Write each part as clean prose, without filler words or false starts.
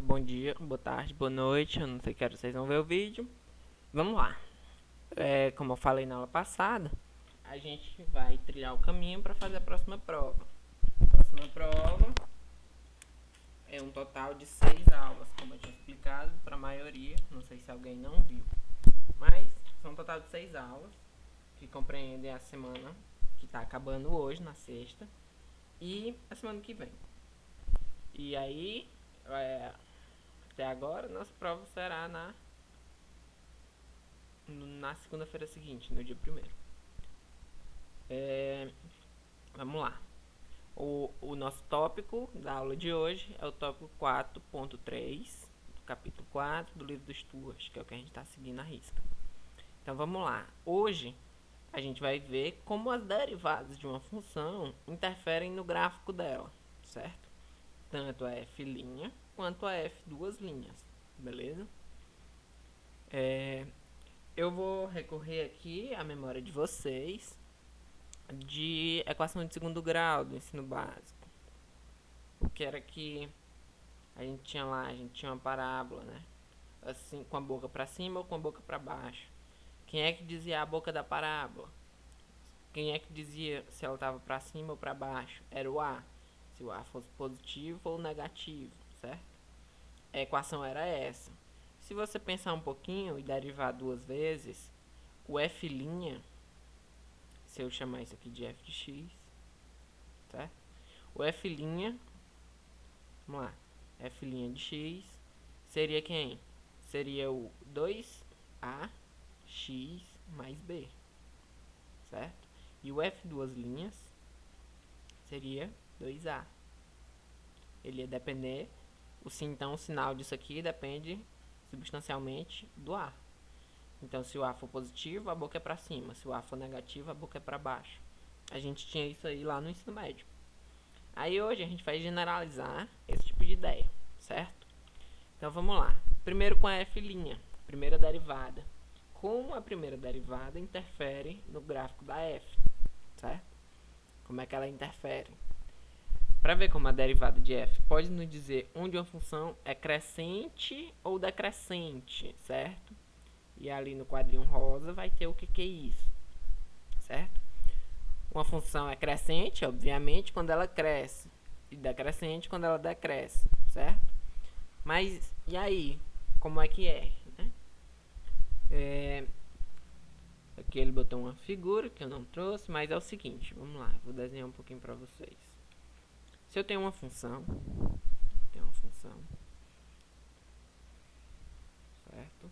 bom dia, boa tarde, boa noite. Eu não sei que hora vocês vão ver o vídeo. Vamos lá. Como eu falei na aula passada, a gente vai trilhar o caminho para fazer a próxima prova. A próxima prova é um total de 6 aulas, como eu tinha explicado para a maioria. Não sei se alguém não viu, mas são um total de 6 aulas que compreendem a semana que está acabando hoje, na sexta, e a semana que vem. E aí, até agora, nossa prova será na segunda-feira seguinte, no dia 1º. Vamos lá. O nosso tópico da aula de hoje é o tópico 4.3, do capítulo 4 do livro do Stuart, que é o que a gente está seguindo à risca. Então vamos lá. Hoje a gente vai ver como as derivadas de uma função interferem no gráfico dela, certo? Tanto a f' quanto a f duas linhas, beleza? Eu vou recorrer aqui à memória de vocês de equação de segundo grau do ensino básico. O que era que a gente tinha lá? A gente tinha uma parábola, né? Assim, com a boca para cima ou com a boca para baixo. Quem é que dizia a boca da parábola? Quem é que dizia se ela estava para cima ou para baixo? Era o A. Se o A fosse positivo ou negativo, certo? A equação era essa. Se você pensar um pouquinho e derivar duas vezes, o f', se eu chamar isso aqui de f de x, certo? O f', vamos lá, f' de x seria quem? Seria o 2ax mais b, certo? E o f duas linhas seria 2a. Ele ia depender, então o sinal disso aqui depende substancialmente do a. Então se o a for positivo, a boca é para cima. Se o a for negativo, a boca é para baixo. A gente tinha isso aí lá no ensino médio. Aí hoje a gente vai generalizar esse tipo de ideia, certo? Então vamos lá. Primeiro com a f', primeira derivada. Como a primeira derivada interfere no gráfico da f, certo? Como é que ela interfere? Para ver como a derivada de f pode nos dizer onde uma função é crescente ou decrescente, certo? E ali no quadrinho rosa vai ter o que é isso, certo? Uma função é crescente, obviamente, quando ela cresce, e decrescente quando ela decresce, certo? Mas, e aí? Como é que é? Né? Aqui ele botou uma figura que eu não trouxe, mas é o seguinte, vamos lá, vou desenhar um pouquinho para vocês. Se eu tenho uma função, certo?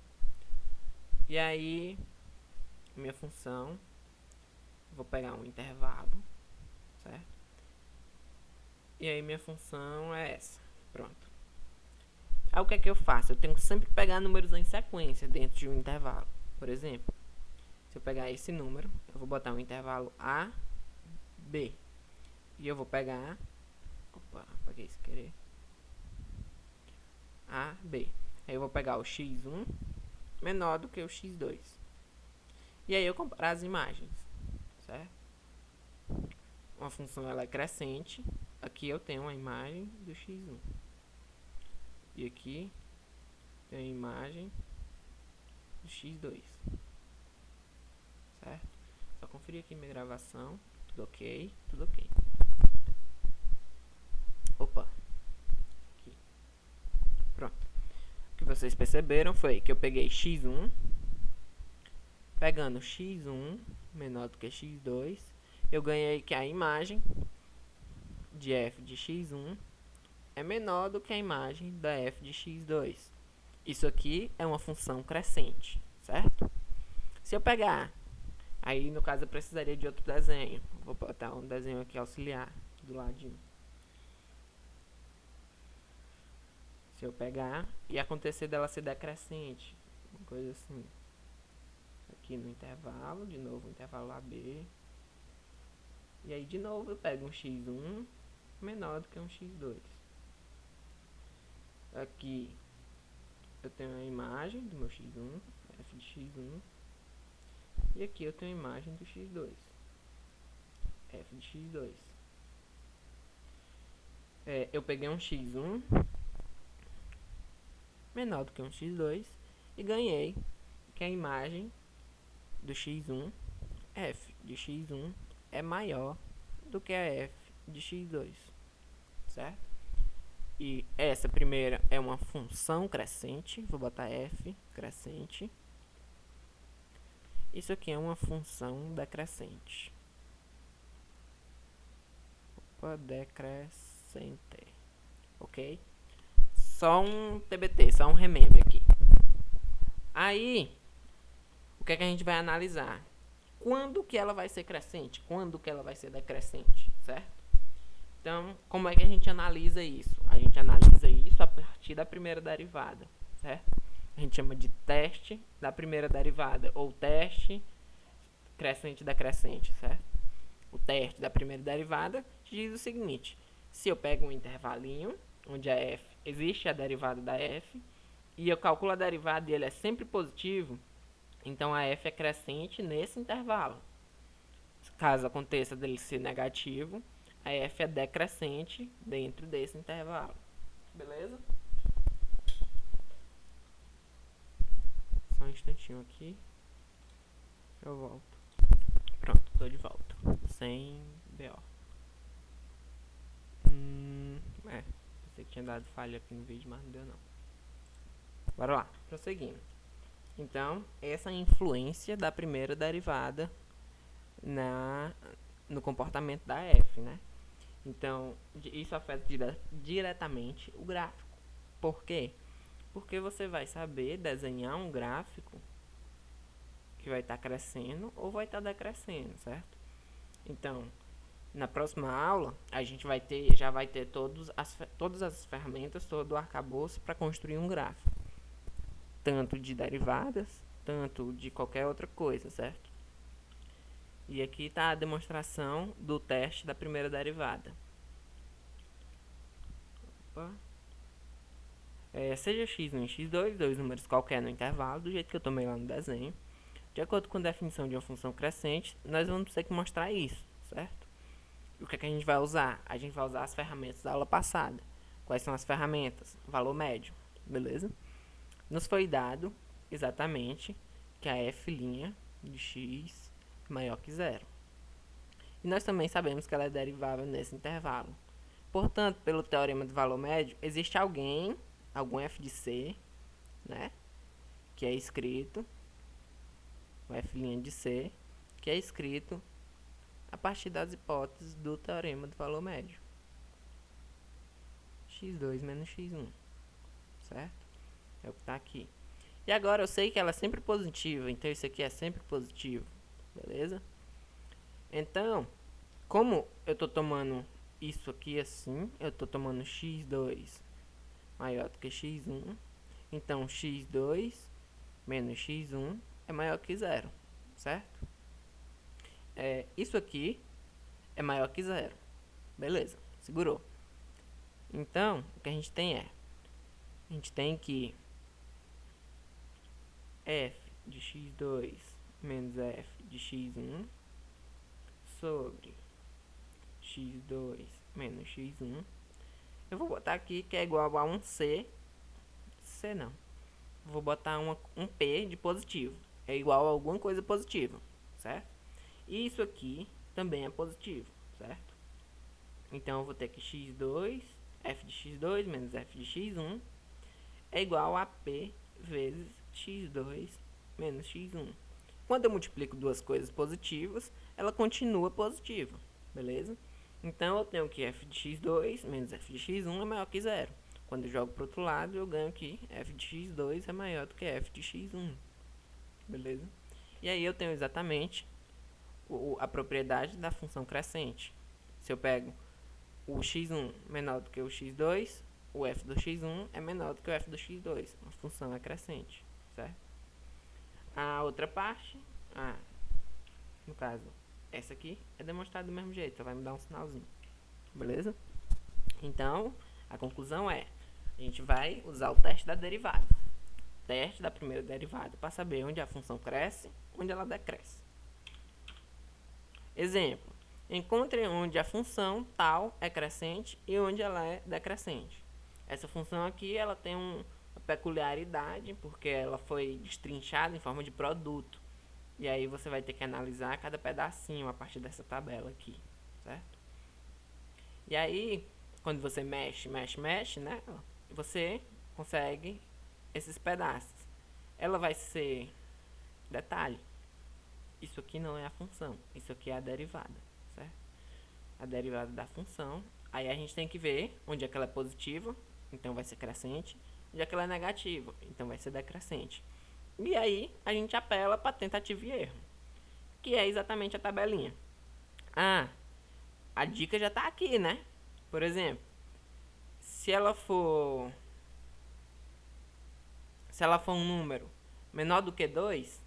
E aí, minha função, vou pegar um intervalo, certo? E aí minha função é essa, pronto. Aí o que é que eu faço? Eu tenho que sempre pegar números em sequência dentro de um intervalo. Por exemplo, se eu pegar esse número, eu vou botar um intervalo A, B. E eu vou pegar... Opa, apaguei sem querer. A, B. Aí eu vou pegar o x1 menor do que o x2. E aí eu comparo as imagens, certo? Uma função ela é crescente. Aqui eu tenho uma imagem do x1. E aqui tem a imagem do x2. Certo? Só conferir aqui minha gravação. Tudo ok? Tudo ok. Opa. Aqui. Pronto. O que vocês perceberam foi que eu peguei x1. Pegando x1 menor do que x2, eu ganhei que a imagem de f de x1 é menor do que a imagem da f de x2. Isso aqui é uma função crescente, certo? Se eu pegar, aí no caso eu precisaria de outro desenho. Vou botar um desenho aqui auxiliar do ladinho. Se eu pegar e acontecer dela ser decrescente, uma coisa assim. Aqui no intervalo, de novo o intervalo AB. E aí de novo eu pego um x1 menor do que um x2. Aqui eu tenho a imagem do meu x1, f de x1. E aqui eu tenho a imagem do x2, f de x2. Eu peguei um x1 menor do que um x2 e ganhei que a imagem do x1, f de x1, é maior do que a f de x2, certo? E essa primeira é uma função crescente, vou botar f crescente. Isso aqui é uma função decrescente. Opa, decrescente. Ok? Só um TBT, só um remember aqui. Aí, o que é que a gente vai analisar? Quando que ela vai ser crescente? Quando que ela vai ser decrescente, certo? Então, como é que a gente analisa isso? A gente analisa isso a partir da primeira derivada, certo? A gente chama de teste da primeira derivada, ou teste crescente decrescente, certo? O teste da primeira derivada diz o seguinte: se eu pego um intervalinho, onde a f existe a derivada da f, e eu calculo a derivada e ele é sempre positivo, então a f é crescente nesse intervalo. Caso aconteça dele ser negativo, a f é decrescente dentro desse intervalo. Beleza? Só um instantinho aqui. Eu volto. Pronto, tô de volta. Sem BO. Pensei que tinha dado falha aqui no vídeo, mas não deu não. Bora lá, prosseguindo. Então, essa influência da primeira derivada no comportamento da f, né? Então, isso afeta diretamente o gráfico. Por quê? Porque você vai saber desenhar um gráfico que vai estar crescendo ou vai estar decrescendo, certo? Então, na próxima aula, a gente já vai ter todas as ferramentas, todo o arcabouço para construir um gráfico. Tanto de derivadas, tanto de qualquer outra coisa, certo? E aqui está a demonstração do teste da primeira derivada. Seja x1 e x2, dois números qualquer no intervalo, do jeito que eu tomei lá no desenho. De acordo com a definição de uma função crescente, nós vamos ter que mostrar isso, certo? E o que é que a gente vai usar? A gente vai usar as ferramentas da aula passada. Quais são as ferramentas? Valor médio, beleza? Nos foi dado exatamente que a f' de x é maior que zero. E nós também sabemos que ela é derivável nesse intervalo. Portanto, pelo teorema do valor médio, existe algum f de c, né, que é escrito, o f' de c, que é escrito a partir das hipóteses do teorema do valor médio. x2 menos x1, certo? É o que está aqui. E agora eu sei que ela é sempre positiva, então isso aqui é sempre positivo, beleza? Então, como eu estou tomando isso aqui assim, eu estou tomando x2 maior do que x1, então x2 menos x1 é maior que zero, certo? Isso aqui é maior que zero, beleza, segurou. Então, o que a gente tem a gente tem que f de x2 menos f de x1 sobre x2 menos x1. Eu vou botar aqui que é igual a um c não. Vou botar um p de positivo. É igual a alguma coisa positiva, certo? E isso aqui também é positivo, certo? Então, eu vou ter que x2, f de x2 menos f de x1 é igual a p vezes x2 menos x1. Quando eu multiplico duas coisas positivas, ela continua positiva, beleza? Então, eu tenho que f de x2 menos f de x1 é maior que zero. Quando eu jogo para o outro lado, eu ganho que f de x2 é maior do que f de x1, beleza? E aí eu tenho exatamente a propriedade da função crescente. Se eu pego o x1 menor do que o x2, o f do x1 é menor do que o f do x2. A função é crescente, certo? A outra parte, no caso, essa aqui, é demonstrada do mesmo jeito, só vai me dar um sinalzinho, beleza? Então, a conclusão é, a gente vai usar o teste da derivada. Teste da primeira derivada, para saber onde a função cresce, onde ela decresce. Exemplo, encontre onde a função tal é crescente e onde ela é decrescente. Essa função aqui, ela tem uma peculiaridade, porque ela foi destrinchada em forma de produto. E aí você vai ter que analisar cada pedacinho a partir dessa tabela aqui, certo? E aí, quando você mexe, né? Você consegue esses pedaços. Ela vai ser... Detalhe, isso aqui não é a função, isso aqui é a derivada, certo? A derivada da função. Aí a gente tem que ver onde é que ela é positiva, então vai ser crescente. Onde é que ela é negativa, então vai ser decrescente. E aí a gente apela para tentativa e erro, que é exatamente a tabelinha. Ah, a dica já está aqui, né? Por exemplo, se ela for um número menor do que 2,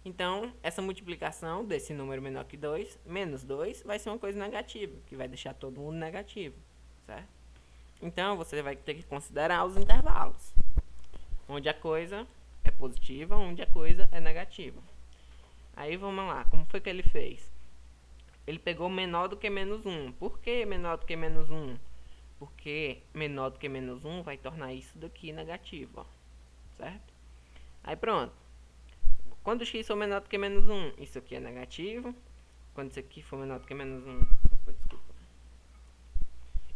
então essa multiplicação desse número menor que 2, menos 2, vai ser uma coisa negativa, que vai deixar todo mundo negativo, certo? Então você vai ter que considerar os intervalos, onde a coisa é positiva, onde a coisa é negativa. Aí vamos lá, como foi que ele fez? Ele pegou menor do que menos 1. Por que menor do que menos 1? Porque menor do que menos 1 vai tornar isso daqui negativo, ó, certo? Aí pronto. Quando x for menor do que menos 1, isso aqui é negativo. Quando isso aqui for menor do que menos 1, desculpa.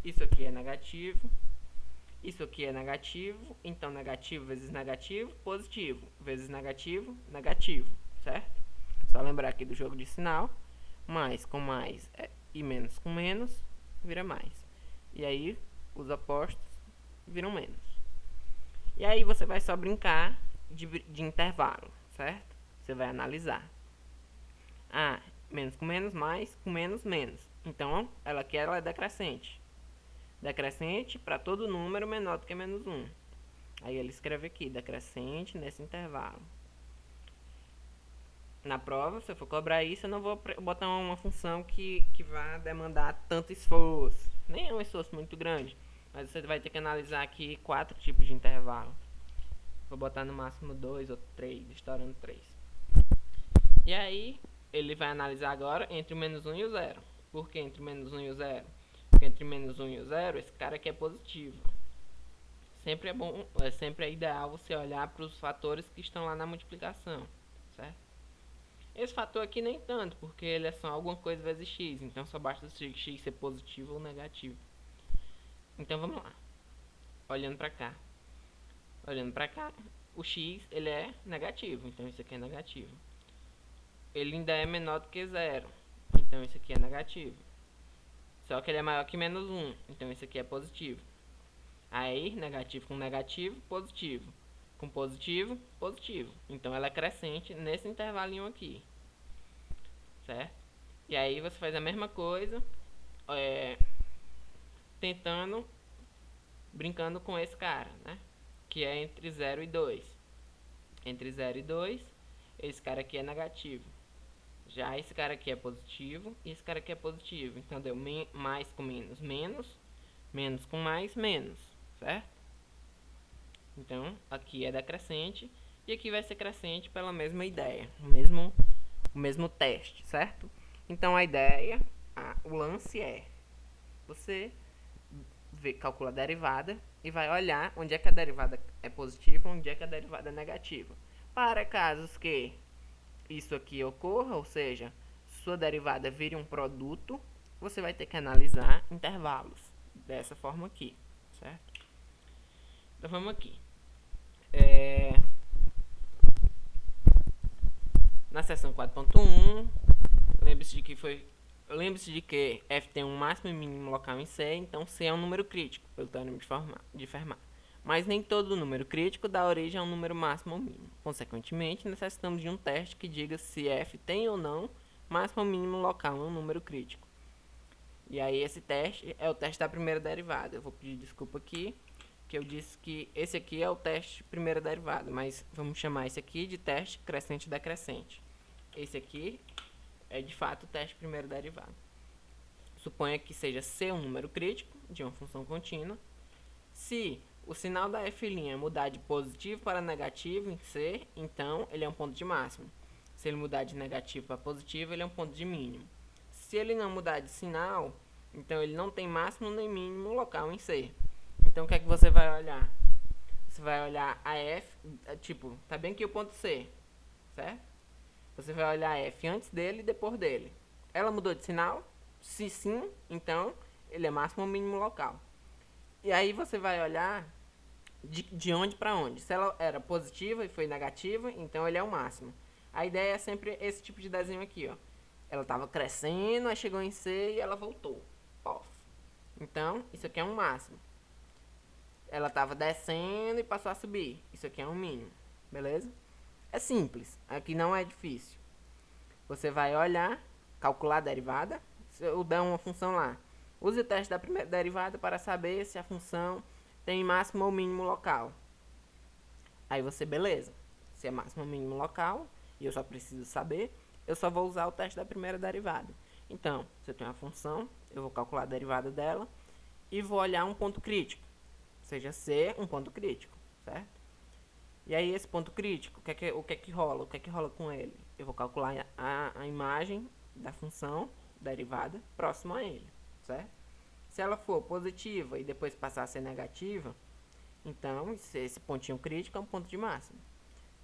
Isso aqui é negativo. Isso aqui é negativo. Então negativo vezes negativo, positivo. Vezes negativo, negativo, certo? Só lembrar aqui do jogo de sinal. Mais com mais e menos com menos vira mais. E aí os opostos viram menos. E aí você vai só brincar de intervalo, certo? Você vai analisar. Ah, menos com menos, mais com menos, menos. Então, ela aqui ela é decrescente. Decrescente para todo número menor do que menos 1. Aí ele escreve aqui, decrescente nesse intervalo. Na prova, se eu for cobrar isso, eu não vou botar uma função que vá demandar tanto esforço. Nem é um esforço muito grande. Mas você vai ter que analisar aqui 4 tipos de intervalo. Vou botar no máximo 2 ou 3, estourando 3. E aí, ele vai analisar agora entre o menos 1 e o 0. Por que entre o menos 1 e o 0? Porque entre o menos 1 e o 0, esse cara aqui é positivo. Sempre é bom, sempre é ideal você olhar para os fatores que estão lá na multiplicação, certo? Esse fator aqui nem tanto, porque ele é só alguma coisa vezes x, então só basta x ser positivo ou negativo. Então vamos lá. Olhando para cá, o x ele é negativo, então isso aqui é negativo. Ele ainda é menor do que 0, então isso aqui é negativo. Só que ele é maior que menos 1, então isso aqui é positivo. Aí, negativo com negativo, positivo. Com positivo, positivo. Então ela é crescente nesse intervalinho aqui, certo? E aí você faz a mesma coisa, tentando, brincando com esse cara, né? Que é entre 0 e 2. Entre 0 e 2, esse cara aqui é negativo. Já esse cara aqui é positivo e esse cara aqui é positivo. Então deu mais com menos, menos. Menos com mais, menos, certo? Então aqui é decrescente e aqui vai ser crescente pela mesma ideia, o mesmo teste, certo? Então a ideia, o lance é você calcula a derivada e vai olhar onde é que a derivada é positiva, onde é que a derivada é negativa. Para casos que isso aqui ocorra, ou seja, sua derivada vire um produto, você vai ter que analisar intervalos dessa forma aqui, certo? Então vamos aqui. Na seção 4.1, lembre-se de que f tem um máximo e mínimo local em C, então C é um número crítico, pelo teorema de Fermat. Mas nem todo número crítico dá origem a um número máximo ou mínimo. Consequentemente, necessitamos de um teste que diga se f tem ou não máximo ou mínimo local em um número crítico. E aí esse teste é o teste da primeira derivada. Eu vou pedir desculpa aqui, que eu disse que esse aqui é o teste de primeira derivada, mas vamos chamar esse aqui de teste crescente decrescente. Esse aqui é de fato o teste de primeira derivada. Suponha que seja C um número crítico de uma função contínua. Se o sinal da f' mudar de positivo para negativo em C, então ele é um ponto de máximo. Se ele mudar de negativo para positivo, ele é um ponto de mínimo. Se ele não mudar de sinal, então ele não tem máximo nem mínimo local em C. Então o que é que você vai olhar? Você vai olhar a F, tipo, tá bem aqui o ponto C, certo? Você vai olhar a F antes dele e depois dele. Ela mudou de sinal? Se sim, então ele é máximo ou mínimo local. E aí você vai olhar de onde para onde. Se ela era positiva e foi negativa, então ele é o máximo. A ideia é sempre esse tipo de desenho aqui, ó. Ela estava crescendo, aí chegou em C e ela voltou. Off. Então, isso aqui é um máximo. Ela estava descendo e passou a subir. Isso aqui é um mínimo. Beleza? É simples. Aqui não é difícil. Você vai olhar, calcular a derivada. Se eu der uma função lá. Use o teste da primeira derivada para saber se a função tem máximo ou mínimo local. Aí você, beleza. Se é máximo ou mínimo local, e eu só preciso saber, eu só vou usar o teste da primeira derivada. Então, se eu tenho uma função, eu vou calcular a derivada dela e vou olhar um ponto crítico. Seja C um ponto crítico, certo? E aí esse ponto crítico, o que é que rola? O que é que rola com ele? Eu vou calcular a imagem da função derivada próximo a ele, certo? Se ela for positiva e depois passar a ser negativa, então esse pontinho crítico é um ponto de máximo.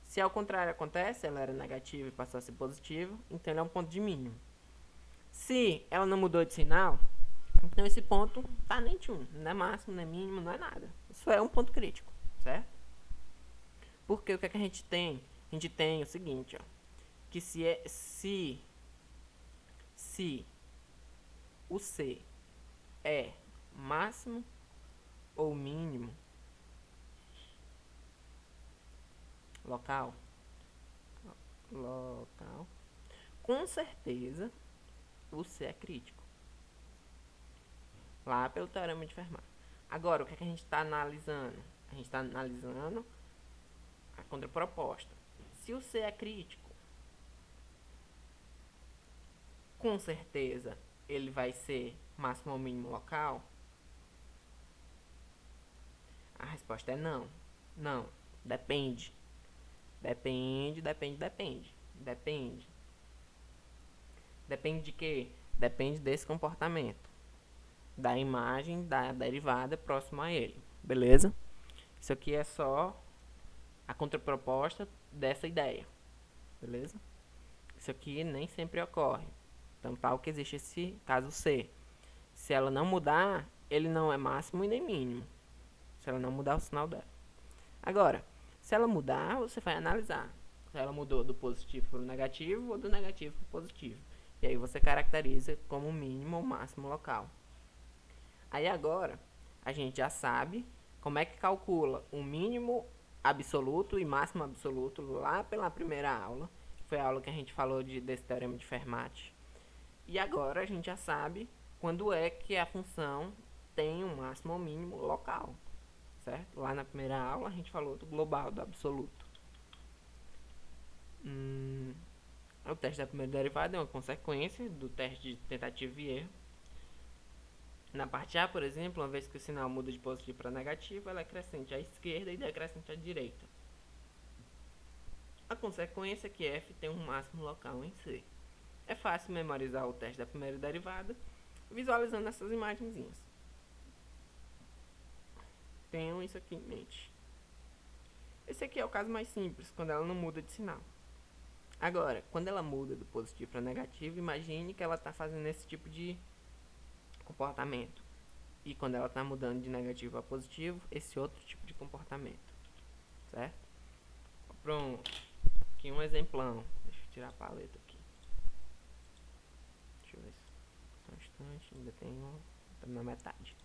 Se ao contrário acontece, ela era negativa e passou a ser positiva, então ele é um ponto de mínimo. Se ela não mudou de sinal, então esse ponto tá nem de 1, não é máximo, não é mínimo, não é nada. Isso é um ponto crítico, certo? Porque o que é que a gente tem? A gente tem o seguinte, ó, que se o C é máximo ou mínimo local, com certeza o C é crítico. Lá pelo teorema de Fermat. Agora, o que é que a gente está analisando? A gente está analisando a contraproposta. Se o C é crítico, com certeza ele vai ser máximo ou mínimo local? A resposta é não. Não. Depende. Depende. Depende de quê? Depende desse comportamento. Da imagem da derivada próxima a ele. Beleza? Isso aqui é só a contraproposta dessa ideia. Beleza? Isso aqui nem sempre ocorre. Então, tal que existe esse caso C. Se ela não mudar, ele não é máximo e nem mínimo. Se ela não mudar o sinal dela. Agora, se ela mudar, você vai analisar. Se ela mudou do positivo para o negativo ou do negativo para o positivo. E aí você caracteriza como mínimo ou máximo local. Aí agora, a gente já sabe como é que calcula o mínimo absoluto e máximo absoluto lá pela primeira aula. Foi a aula que a gente falou desse teorema de Fermat. E agora a gente já sabe quando é que a função tem um máximo ou mínimo local. Certo? Lá na primeira aula a gente falou do global, do absoluto. O teste da primeira derivada é uma consequência do teste de tentativa e erro. Na parte A, por exemplo, uma vez que o sinal muda de positivo para negativo, ela é crescente à esquerda e decrescente à direita. A consequência é que f tem um máximo local em C. É fácil memorizar o teste da primeira derivada visualizando essas imagenzinhas. Tenham isso aqui em mente. Esse aqui é o caso mais simples, quando ela não muda de sinal. Agora, quando ela muda do positivo para negativo, imagine que ela está fazendo esse tipo de comportamento. E quando ela está mudando de negativo a positivo, esse outro tipo de comportamento. Certo? Pronto. Aqui um exemplão. Deixa eu tirar a paleta aqui. Deixa eu ver só um instante. Ainda tem um. Estamos na metade.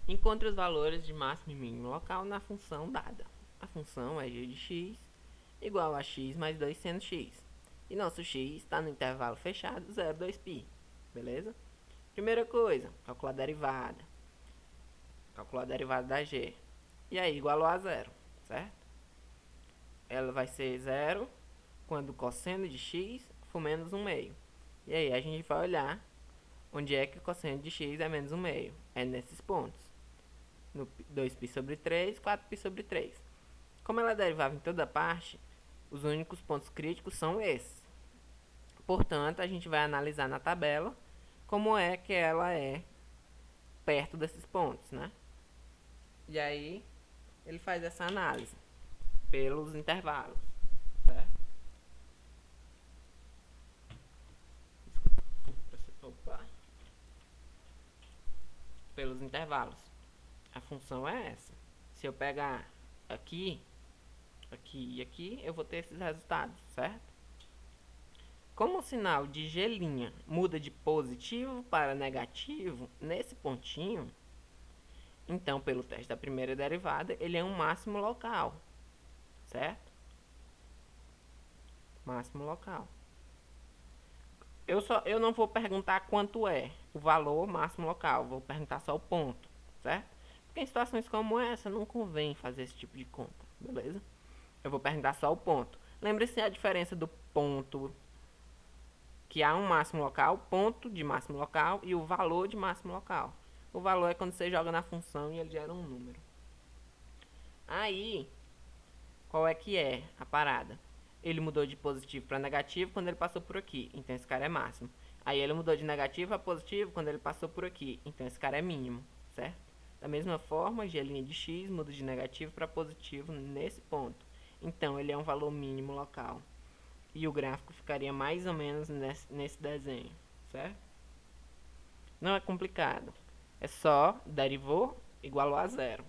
Encontre os valores de máximo e mínimo local na função dada. A função é g de x igual a x mais 2 seno x. E nosso x está no intervalo fechado 0, 2π. Beleza? Primeira coisa, calcular a derivada. Calcular a derivada da g. E aí, igualou a 0, certo? Ela vai ser 0 quando o cosseno de x for menos 1/2. E aí, a gente vai olhar onde é que o cosseno de x é menos 1/2. É nesses pontos. No 2π sobre 3, 4π sobre 3. Como ela é derivável em toda parte, os únicos pontos críticos são esses. Portanto, a gente vai analisar na tabela como é que ela é perto desses pontos, né? E aí ele faz essa análise pelos intervalos, certo? Opa. Pelos intervalos. A função é essa. Se eu pegar aqui, aqui e aqui, eu vou ter esses resultados, certo? Como o sinal de G' muda de positivo para negativo nesse pontinho, então, pelo teste da primeira derivada, ele é um máximo local, certo? Máximo local. Eu não vou perguntar quanto é o valor máximo local, vou perguntar só o ponto, certo? Porque em situações como essa não convém fazer esse tipo de conta, beleza? Eu vou perguntar só o ponto. Lembre-se a diferença do ponto, que há um máximo local, ponto de máximo local e o valor de máximo local. O valor é quando você joga na função e ele gera um número. Aí, qual é que é a parada? Ele mudou de positivo para negativo quando ele passou por aqui, então esse cara é máximo. Aí ele mudou de negativo a positivo quando ele passou por aqui, então esse cara é mínimo, certo? Da mesma forma, G' de x muda de negativo para positivo nesse ponto. Então ele é um valor mínimo local. E o gráfico ficaria mais ou menos nesse desenho, certo? Não é complicado. É só derivou, igualou a zero.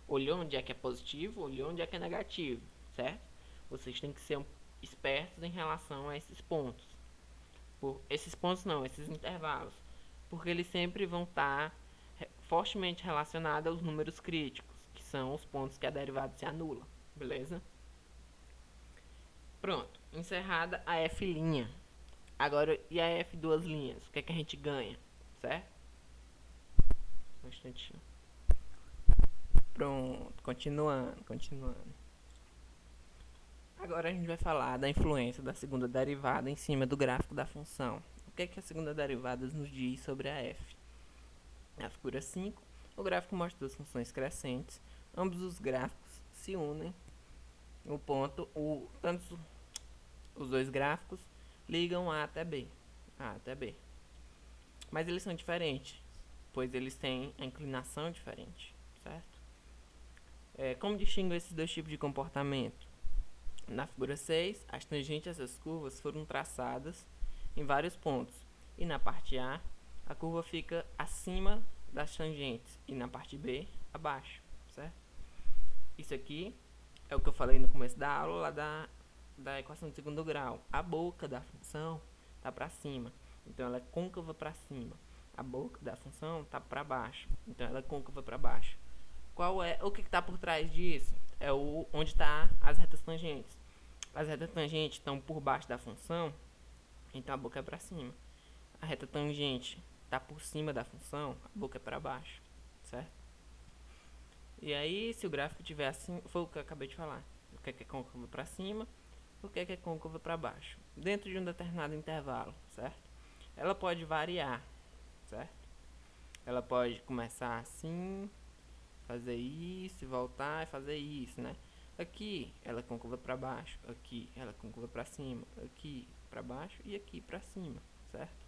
Olhou onde é que é positivo, olhou onde é que é negativo, certo? Vocês têm que ser espertos em relação a esses pontos. Esses pontos não, esses intervalos. Porque eles sempre vão estar fortemente relacionados aos números críticos, que são os pontos que a derivada se anula, beleza? Pronto, encerrada a F'. Agora, e a F duas linhas? O que é que a gente ganha, certo? Um instantinho. Pronto, continuando. Agora a gente vai falar da influência da segunda derivada em cima do gráfico da função. O que é que a segunda derivada nos diz sobre a f? Na figura 5, o gráfico mostra duas funções crescentes. Ambos os gráficos se unem no ponto, tanto os dois gráficos ligam A até B. Mas eles são diferentes, pois eles têm a inclinação diferente, certo? Como distinguir esses dois tipos de comportamento? Na figura 6, as tangentes dessas curvas foram traçadas em vários pontos. E na parte A curva fica acima das tangentes. E na parte B, abaixo, certo? Isso aqui é o que eu falei no começo da aula, lá da equação de segundo grau. A boca da função está para cima, então ela é côncava para cima. A boca da função está para baixo, então ela é côncava para baixo. O que está por trás disso? É onde está as retas tangentes. As retas tangentes estão por baixo da função, então a boca é para cima. A reta tangente está por cima da função, a boca é para baixo, certo? E aí, se o gráfico tiver assim, foi o que eu acabei de falar. O que é côncavo para cima, o que é côncavo para baixo, dentro de um determinado intervalo, certo? Ela pode variar, certo? Ela pode começar assim, fazer isso, voltar e fazer isso, né? Aqui ela é côncava para baixo, aqui ela é côncava para cima, aqui para baixo e aqui para cima, certo?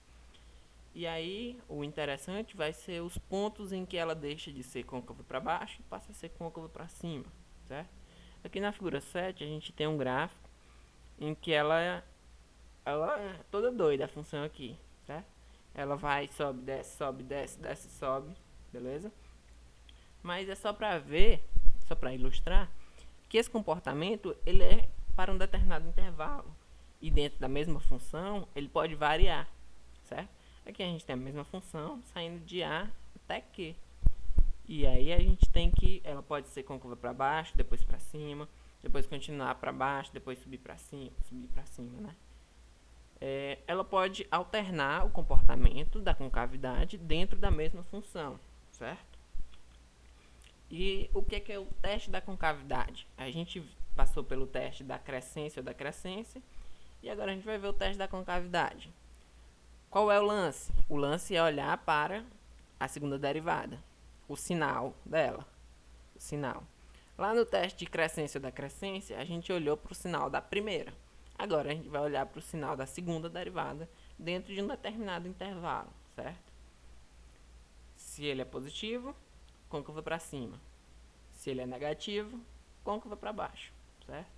E aí o interessante vai ser os pontos em que ela deixa de ser côncava para baixo e passa a ser côncava para cima, certo? Aqui na figura 7 a gente tem um gráfico em que ela é toda doida, a função aqui, certo? Ela vai, sobe, desce, sobe, beleza? Mas é só para ver, só para ilustrar, que esse comportamento ele é para um determinado intervalo. E dentro da mesma função, ele pode variar, certo? Aqui a gente tem a mesma função, saindo de A até Q. E aí a gente tem que, ela pode ser côncava para baixo, depois para cima, depois continuar para baixo, depois subir para cima, né? Ela pode alternar o comportamento da concavidade dentro da mesma função, certo? E o que é o teste da concavidade? A gente passou pelo teste da crescência ou da crescência, e agora a gente vai ver o teste da concavidade. Qual é o lance? O lance é olhar para a segunda derivada, o sinal dela. O sinal. Lá no teste de crescência ou da crescência, a gente olhou para o sinal da primeira. Agora a gente vai olhar para o sinal da segunda derivada dentro de um determinado intervalo, certo? Se ele é positivo, côncava para cima. Se ele é negativo, côncava para baixo, certo?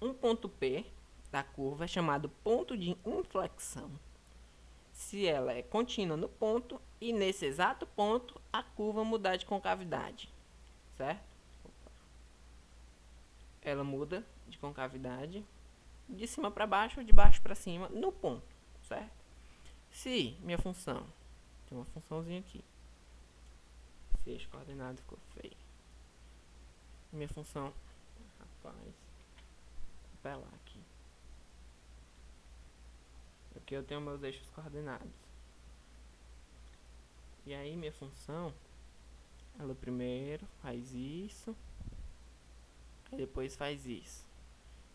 Um ponto P da curva é chamado ponto de inflexão se ela é contínua no ponto e nesse exato ponto a curva mudar de concavidade, certo? Ela muda de concavidade de cima para baixo ou de baixo para cima no ponto, certo? Se minha função, tem uma funçãozinha aqui, se esse coordenado ficou feio, minha função, rapaz, vou apelar aqui. Aqui eu tenho meus eixos coordenados. E aí minha função, ela primeiro faz isso, aí depois faz isso.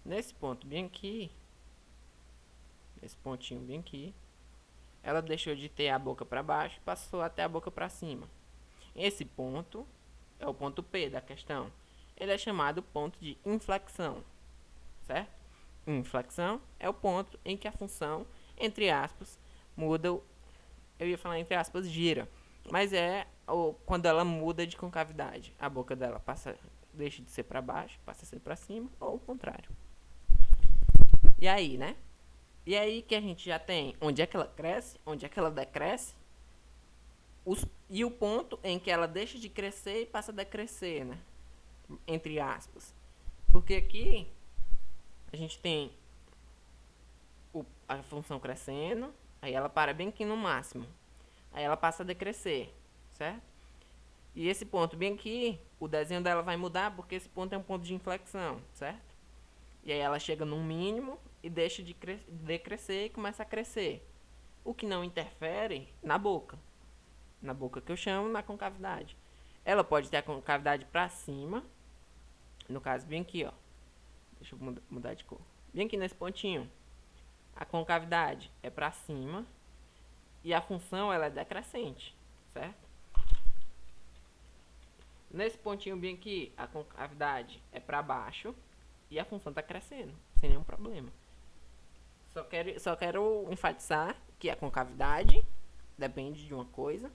Nesse ponto bem aqui, nesse pontinho bem aqui, ela deixou de ter a boca para baixo e passou até a boca para cima. Esse ponto é o ponto P da questão. Ele é chamado ponto de inflexão, certo? Inflexão é o ponto em que a função, entre aspas, muda, eu ia falar entre aspas, gira, mas quando ela muda de concavidade. A boca dela deixa de ser para baixo, passa a ser para cima, ou o contrário. E aí, né? E aí que a gente já tem onde é que ela cresce, onde é que ela decresce, e o ponto em que ela deixa de crescer e passa a decrescer, né? Entre aspas. Porque aqui a gente tem a função crescendo, aí ela para bem aqui no máximo. Aí ela passa a decrescer, certo? E esse ponto bem aqui, o desenho dela vai mudar porque esse ponto é um ponto de inflexão, certo? E aí ela chega num mínimo e deixa de decrescer e começa a crescer. O que não interfere na boca. Na boca que eu chamo na concavidade. Ela pode ter a concavidade para cima. No caso, bem aqui, ó. Deixa eu mudar de cor. Bem aqui nesse pontinho. A concavidade é para cima. E a função ela é decrescente, certo? Nesse pontinho bem aqui, a concavidade é para baixo. E a função está crescendo, sem nenhum problema. Só quero enfatizar que a concavidade depende de uma coisa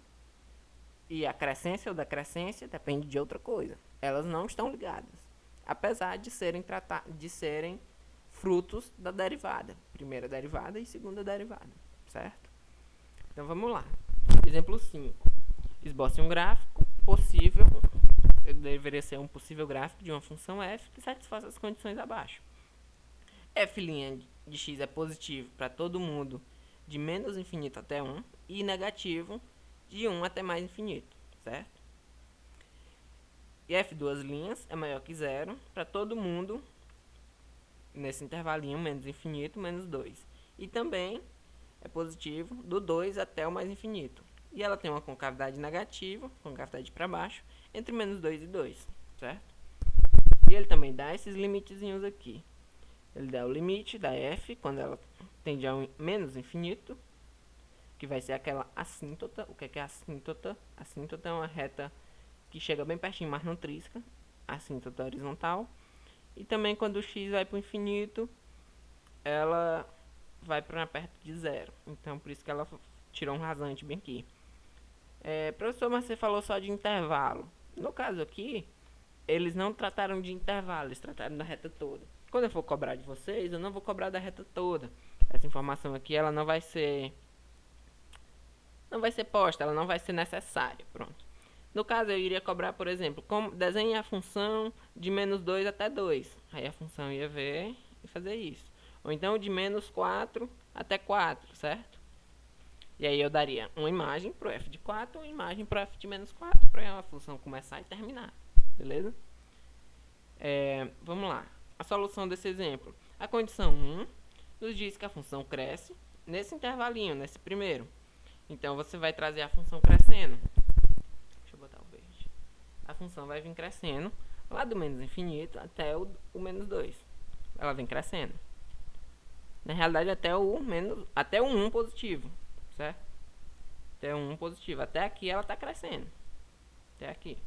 e a crescência ou decrescência depende de outra coisa. Elas não estão ligadas, apesar de serem frutos da derivada, primeira derivada e segunda derivada, certo? Então vamos lá. Exemplo 5. Esboce um gráfico possível. Deveria ser um possível gráfico de uma função f que satisfaz as condições abaixo. F' de x é positivo para todo mundo de menos infinito até 1 e negativo de 1 até mais infinito, certo? E f duas linhas é maior que 0 para todo mundo nesse intervalinho menos infinito, menos 2. E também é positivo do 2 até o mais infinito. E ela tem uma concavidade negativa, concavidade para baixo, entre menos 2 e 2, certo? E ele também dá esses limitezinhos aqui. Ele dá o limite da f, quando ela tende ao menos infinito, que vai ser aquela assíntota. O que é assíntota? Assíntota é uma reta que chega bem pertinho, mas não trisca. Assíntota horizontal. E também quando o x vai para o infinito, ela vai para perto de 0. Então, por isso que ela tirou um rasante bem aqui. Professor, mas você falou só de intervalo. No caso aqui, eles não trataram de intervalo, eles trataram da reta toda. Quando eu for cobrar de vocês, eu não vou cobrar da reta toda. Essa informação aqui, ela não vai ser posta, ela não vai ser necessária. Pronto. No caso, eu iria cobrar, por exemplo, desenhe a função de menos 2 até 2. Aí a função ia ver e fazer isso. Ou então de menos 4 até 4, certo? E aí eu daria uma imagem para o f de 4 e uma imagem para o f de menos 4, para a função começar e terminar. Beleza? Vamos lá. A solução desse exemplo. A condição 1 nos diz que a função cresce nesse intervalinho, nesse primeiro. Então, você vai trazer a função crescendo. Deixa eu botar o verde. A função vai vir crescendo lá do menos infinito até o menos 2. Ela vem crescendo. Na realidade, até o 1 positivo, certo? Até o 1 positivo. Até aqui ela está crescendo. Até aqui.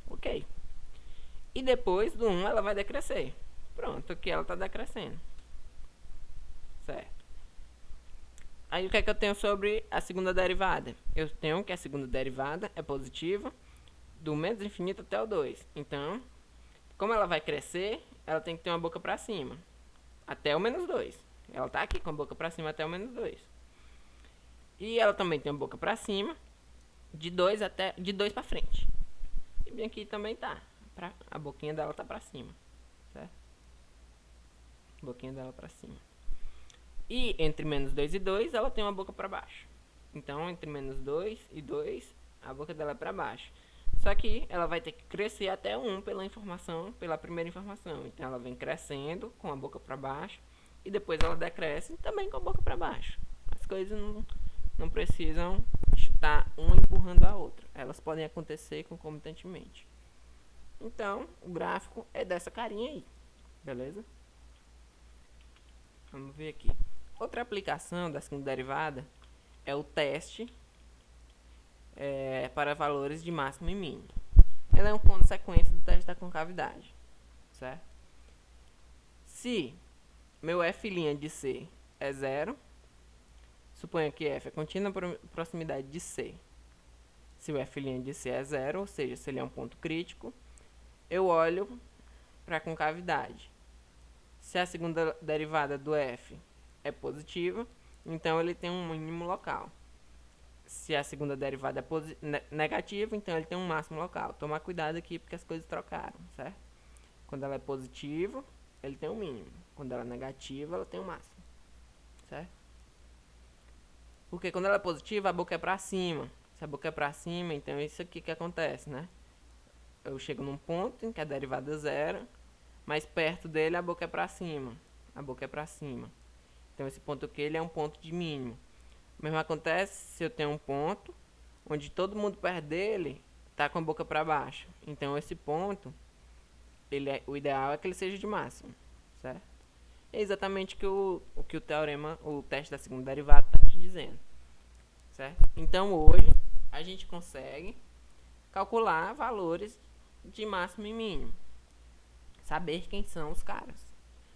Ok. E depois do 1 ela vai decrescer. Pronto, aqui ela está decrescendo. Certo. Aí o que é que eu tenho sobre a segunda derivada? Eu tenho que a segunda derivada é positiva do menos infinito até o 2. Então, como ela vai crescer, ela tem que ter uma boca para cima, até o menos 2. Ela tá aqui com a boca para cima até o menos 2. E ela também tem uma boca para cima de 2 para frente. E bem aqui também tá. A boquinha dela tá para cima, certo? A boquinha dela para cima. E entre menos 2 e 2, ela tem uma boca para baixo. Então, entre menos 2 e 2, a boca dela é para baixo. Só que ela vai ter que crescer até 1 pela primeira informação. Então, ela vem crescendo com a boca para baixo e depois ela decresce também com a boca para baixo. As coisas não precisam estar uma empurrando a outra. Elas podem acontecer concomitantemente. Então, o gráfico é dessa carinha aí. Beleza? Vamos ver aqui. Outra aplicação da segunda derivada é o teste para valores de máximo e mínimo. Ela é uma consequência do teste da concavidade, certo? Se meu f' de C é 0, suponha que f é contínua proximidade de C. Se o f' de C é 0, ou seja, se ele é um ponto crítico, eu olho para a concavidade. Se a segunda derivada do f é positiva, então ele tem um mínimo local. Se a segunda derivada é negativa, então ele tem um máximo local. Tomar cuidado aqui porque as coisas trocaram, certo? Quando ela é positiva, ele tem um mínimo. Quando ela é negativa, ela tem um máximo, certo? Porque quando ela é positiva, a boca é para cima. Se a boca é para cima, então é isso aqui que acontece, né? Eu chego num ponto em que a derivada é 0, mas perto dele a boca é para cima. A boca é para cima. Então esse ponto aqui ele é um ponto de mínimo. O mesmo acontece se eu tenho um ponto onde todo mundo perto dele está com a boca para baixo. Então esse ponto, o ideal é que ele seja de máximo, certo? É exatamente o que o teorema, o teste da segunda derivada está te dizendo, certo? Então hoje a gente consegue calcular valores de máximo e mínimo, saber quem são os caras,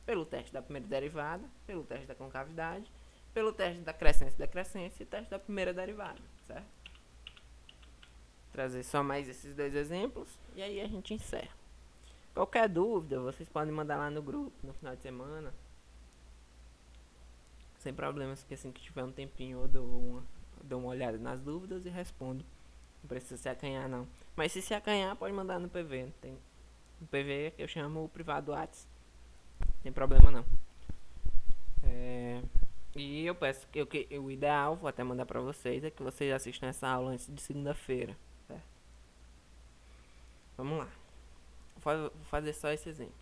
pelo teste da primeira derivada, pelo teste da concavidade, pelo teste da crescência e decrescência e teste da primeira derivada, certo? Trazer só mais esses dois exemplos e aí a gente encerra. Qualquer dúvida, vocês podem mandar lá no grupo, no final de semana. Sem problemas, que assim que tiver um tempinho eu dou uma olhada nas dúvidas e respondo. Não precisa se acanhar não. Mas se acanhar, pode mandar no PV. Tem no PV que eu chamo o privado WhatsApp. Não tem problema não. E eu peço que o ideal, vou até mandar pra vocês, é que vocês assistam essa aula antes de segunda-feira, certo? Vamos lá. Vou fazer só esse exemplo.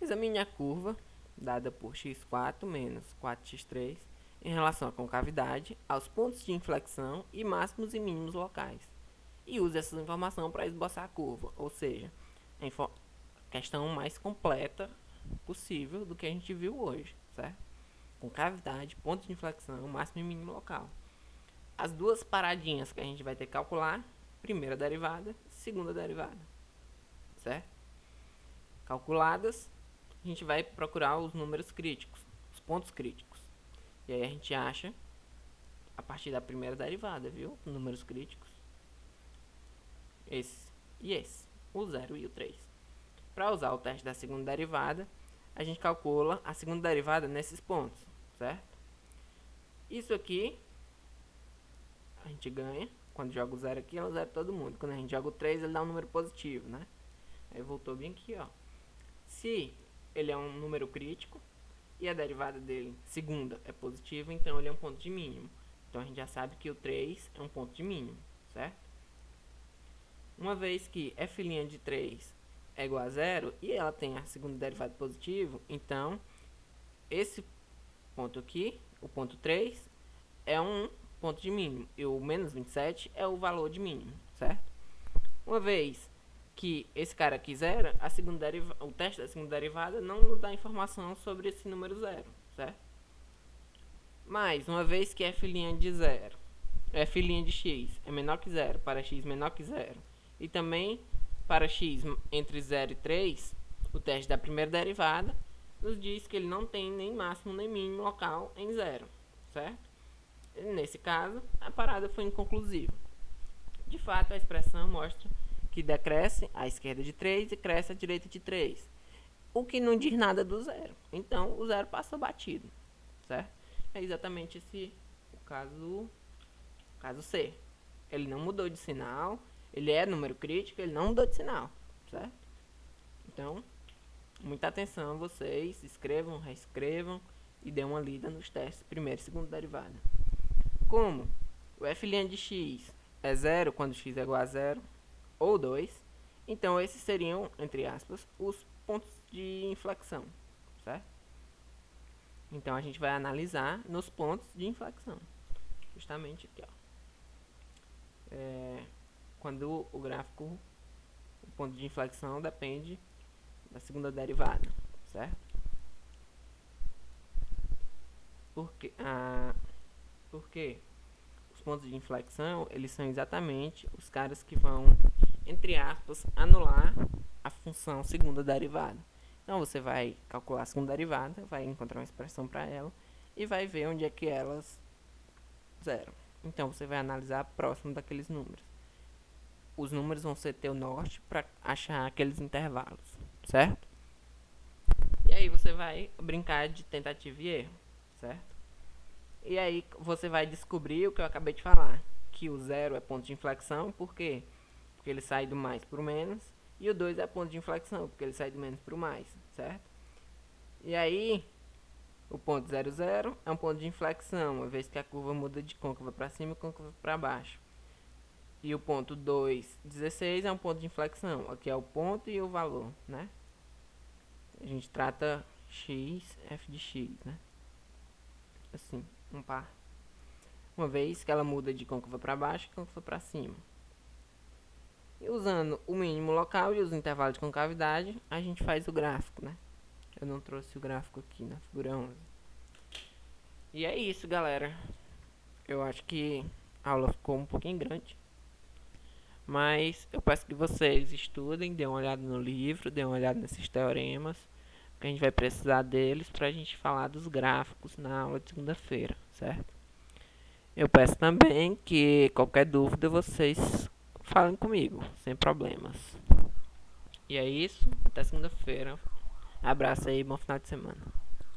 Examine a curva dada por x4 menos 4x3 em relação à concavidade, aos pontos de inflexão e máximos e mínimos locais. E use essa informação para esboçar a curva, ou seja, a questão mais completa possível do que a gente viu hoje, certo? Concavidade, ponto de inflexão, máximo e mínimo local. As duas paradinhas que a gente vai ter que calcular, primeira derivada, segunda derivada, certo? Calculadas, a gente vai procurar os números críticos, os pontos críticos. E aí a gente acha a partir da primeira derivada, viu? Números críticos. Esse e esse, o 0 e o 3. Para usar o teste da segunda derivada, a gente calcula a segunda derivada nesses pontos, certo? Isso aqui a gente ganha. Quando joga o 0 aqui, é o 0 todo mundo. Quando a gente joga o 3, ele dá um número positivo, né? Aí voltou bem aqui, ó. Se ele é um número crítico e a derivada dele, segunda, é positiva, então ele é um ponto de mínimo. Então a gente já sabe que o 3 é um ponto de mínimo, certo? Uma vez que f' de 3 é igual a 0 e ela tem a segunda derivada positiva, então esse ponto aqui, o ponto 3, é um ponto de mínimo e o menos 27 é o valor de mínimo, certo? Uma vez que esse cara aqui zero, o teste da segunda derivada não nos dá informação sobre esse número 0, certo? Mas, uma vez que f' de 0, f' de x é menor que 0 para x menor que 0, e também para x entre 0 e 3, o teste da primeira derivada nos diz que ele não tem nem máximo nem mínimo local em 0, certo? E nesse caso, a parada foi inconclusiva. De fato, a expressão mostra que decresce à esquerda de 3 e cresce à direita de 3, o que não diz nada do zero. Então, o zero passou batido, certo? É exatamente esse o caso C. Ele não mudou de sinal, ele é número crítico, ele não mudou de sinal, certo? Então, muita atenção vocês, escrevam, reescrevam e dê uma lida nos testes primeira e segunda derivada. Como o f' de x é zero quando x é igual a zero ou 2, então esses seriam, entre aspas, os pontos de inflexão, certo? Então a gente vai analisar nos pontos de inflexão, justamente aqui, ó. Quando o gráfico, o ponto de inflexão depende da segunda derivada, certo? Porque os pontos de inflexão, eles são exatamente os caras que vão, entre aspas, anular a função segunda derivada. Então você vai calcular a segunda derivada, vai encontrar uma expressão para ela e vai ver onde é que elas zeram. Então você vai analisar próximo daqueles números. Os números vão ser teu norte para achar aqueles intervalos, certo? E aí você vai brincar de tentativa e erro, certo? E aí você vai descobrir o que eu acabei de falar, que o zero é ponto de inflexão, por quê? Porque ele sai do mais para o menos, e o 2 é ponto de inflexão, porque ele sai do menos para o mais, certo? E aí, o ponto 0, 0 é um ponto de inflexão, uma vez que a curva muda de côncava para cima e côncava para baixo. E o ponto 2, 16 é um ponto de inflexão, aqui é o ponto e o valor, né? A gente trata x, f de x, né? Assim, um par. Uma vez que ela muda de côncava para baixo e côncava para cima. E usando o mínimo local e os intervalos de concavidade, a gente faz o gráfico, né? Eu não trouxe o gráfico aqui na figura 11. E é isso, galera. Eu acho que a aula ficou um pouquinho grande. Mas eu peço que vocês estudem, dêem uma olhada no livro, dêem uma olhada nesses teoremas, que a gente vai precisar deles para a gente falar dos gráficos na aula de segunda-feira, certo? Eu peço também que qualquer dúvida vocês falem comigo, sem problemas. E é isso, até segunda-feira. Abraço aí, bom final de semana.